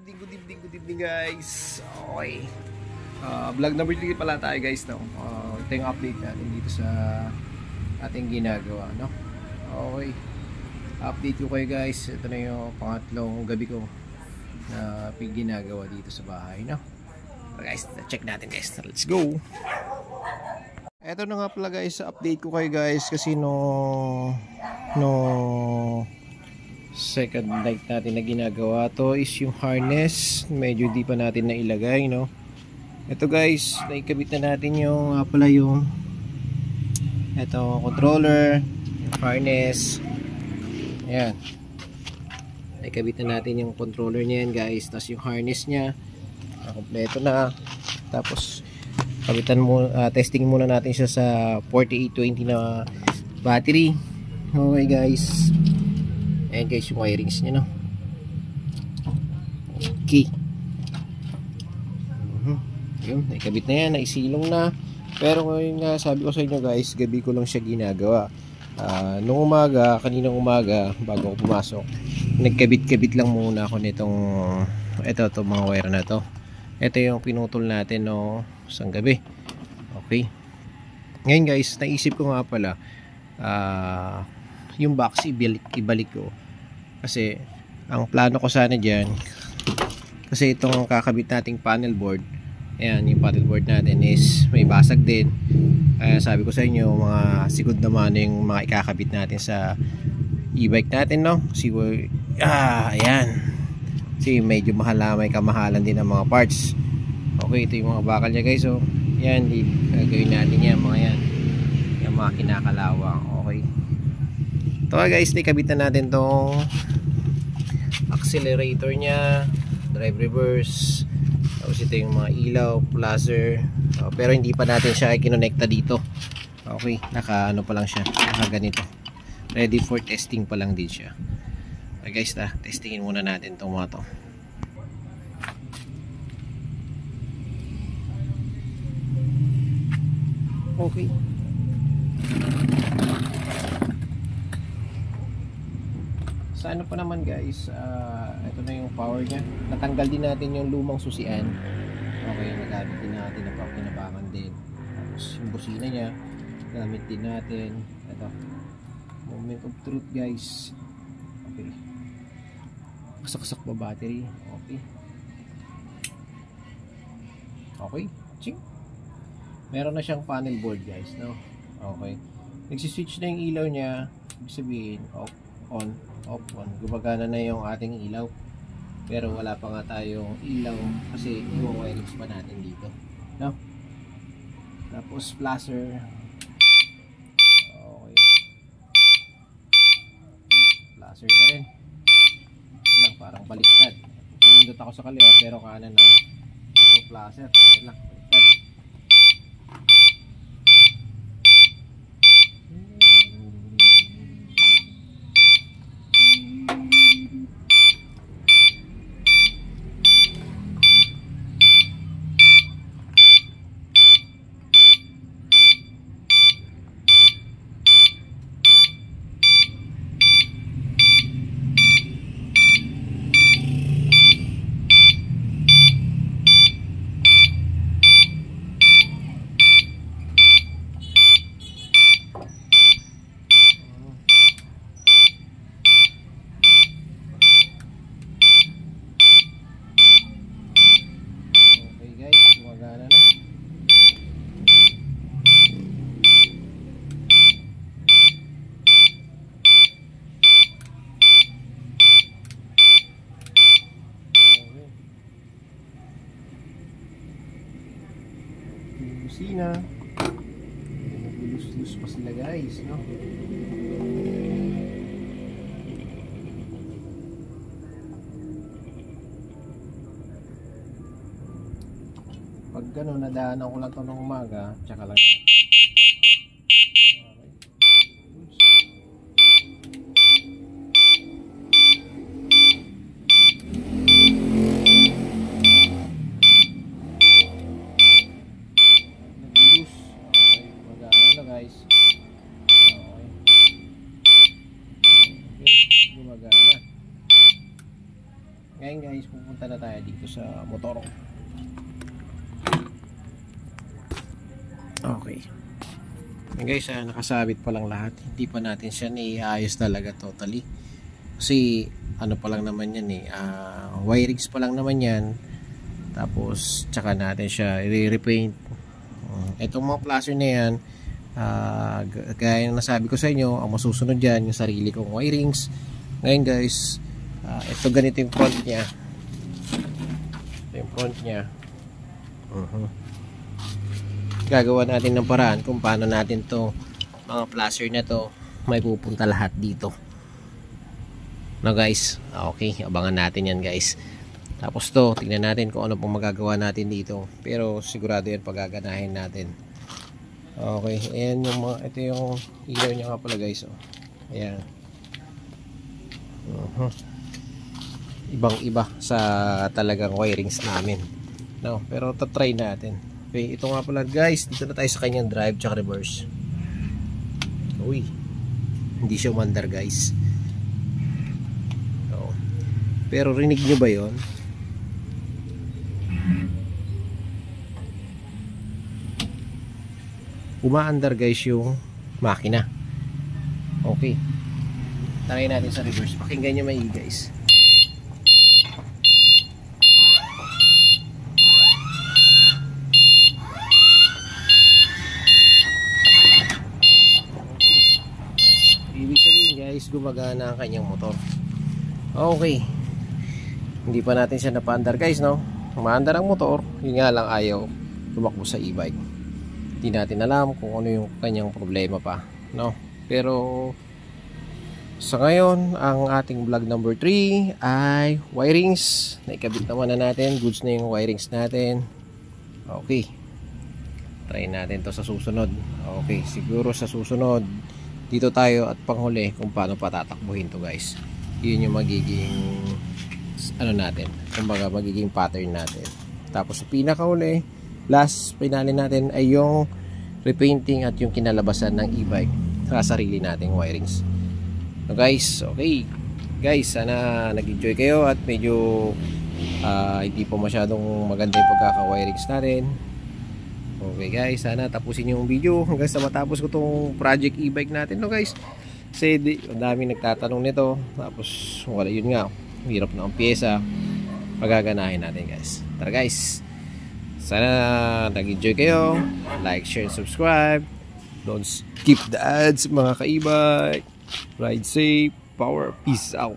Good evening guys. Okay. Vlog number 3 pala tayo guys, no. Ito yung update natin dito sa ating ginagawa, no. Okay. Update ko kayo guys. Ito na yung pangatlong gabi ko na ginagawa dito sa bahay, no. So guys, check natin guys. Let's go. Ito na nga pala guys, update ko kayo guys kasi no second night natin na ginagawa to is yung harness, medyo di pa natin nailagay, no. Ito guys, naikabit na natin yung pala yung ito controller, yung harness. Ayan, naikabit na natin yung controller niyan guys, tapos yung harness nya kompleto na. Tapos kabitan mo, testing muna natin siya sa 4820 na battery. Okay guys, ayan guys yung wirings nya, no. Okay, yun, naikabit na yan, naisilong na. Pero ngayon nga, sabi ko sa inyo guys, gabi ko lang siya ginagawa. Nung umaga, kaninang umaga bago ako pumasok, nagkabit-kabit lang muna ako nitong ito mga wire na to. Ito yung pinutol natin no isang gabi. Okay, ngayon guys, naisip ko nga pala yung box ibalik ko, kasi ang plano ko sana dyan, kasi itong kakabit nating panel board, ayan yung panel board natin is may basag din. Kaya sabi ko sa inyo, mga sigod naman yung mga ikakabit natin sa e-bike natin, no. Ayan, kasi medyo may kamahalan din ang mga parts. Okay, ito yung mga bakal nya guys. So yan, gagawin natin yan mga yan, yung mga kinakalawang. Okay, ito guys, ikabit na natin tong accelerator nya, drive reverse. Tapos ito yung mga ilaw, placer. Pero hindi pa natin siya kinonekta dito. Okay, naka ano pa lang siya, naka ganito, ready for testing pa lang din siya. Okay guys, testingin muna natin itong mga to. Okay, sa ano pa naman guys, ito na yung power nya. Natanggal din natin yung lumang susian. Okay, nagamit din natin na pinabangan din. Tapos yung busina nya gamit din natin. Ito, moment of truth guys. Okay, kasak pa battery. Okay, okay, ching, meron na siyang panel board guys, no. Okay, nagsiswitch na yung ilaw nya. Ibig sabihin off, on, off, on. Gumagana na yung ating ilaw, pero wala pa nga tayong ilaw kasi i-wirings pa natin dito, no. Tapos placer. Okay, placer na rin lang, parang baliktad. Pumindot ako sa kaliwa pero kanan na nagpo-placer. Ayun lang, baliktad. Busina, nagulus-lus pa sila guys, no. Pag gano'n, nadaanan ko lang ito ng umaga, tsaka lang. Guys, okay, gumagana. Ngayon guys, pupunta na muna tayo dito sa motor. Okay. And guys, nakasabit pa lang lahat. Hindi pa natin siya naiayos talaga totally. Kasi ano pa lang naman yan wirings pa lang naman yan. Tapos tsaka natin siya i-repaint. Itong mga placer na yan, gaya ng nasabi ko sa inyo, ang masusunod dyan yung sarili kong wirings. Ngayon guys, ito ganito yung front nya. Ito yung front nya. Gagawa natin ng paraan kung paano natin to mga placer na to may pupunta lahat dito. No guys, okay, abangan natin yan guys. Tapos to, tingnan natin kung ano pong magagawa natin dito. Pero sigurado yan pagaganahin natin. Okay, ayan yung mga, ito yung ilaw niya nga pala guys. Ayan. Ibang iba sa talagang wirings namin. No, pero tatry natin. Okay, ito nga pala guys, dito na tayo sa kanyang drive tsaka reverse. Uy, hindi siya umandar guys. So, pero rinig nyo ba yon? Umaandar guys yung makina. Okay, try natin sa reverse. Pakinggan nyo maigi guys. Gumagana ang kanyang motor. Okay, hindi pa natin siya napaandar guys, no? Umaandar ang motor, yun nga lang ayaw tumakbo sa e-bike. Hindi natin alam kung ano yung kanyang problema pa, no? Pero sa ngayon, ang ating vlog number 3 ay wirings. Naikabit naman na natin, goods na yung wirings natin. Okay, try natin to sa susunod. Okay, siguro sa susunod dito tayo at panghuli kung paano patatakbuhin to guys. Yun yung magiging ano natin, kumbaga magiging pattern natin. Tapos sa pinakahuli, last finale natin ay yung repainting at yung kinalabasan ng e-bike sa sarili nating wirings. So guys, okay guys, sana nag-enjoy kayo at medyo hindi po masyadong maganda yung pagkaka-wirings natin. Okay guys, sana tapusin yung video hanggang sa matapos ko tong project e-bike natin, no guys. Kasi ang daming nagtatanong nito. Tapos wala, yun nga, hirap na ang pyesa. Pagaganahin natin guys. Tara guys, sana nag-enjoy kayo. Like, share, subscribe. Don't skip the ads mga ka-e-bike. Ride safe, power, peace out.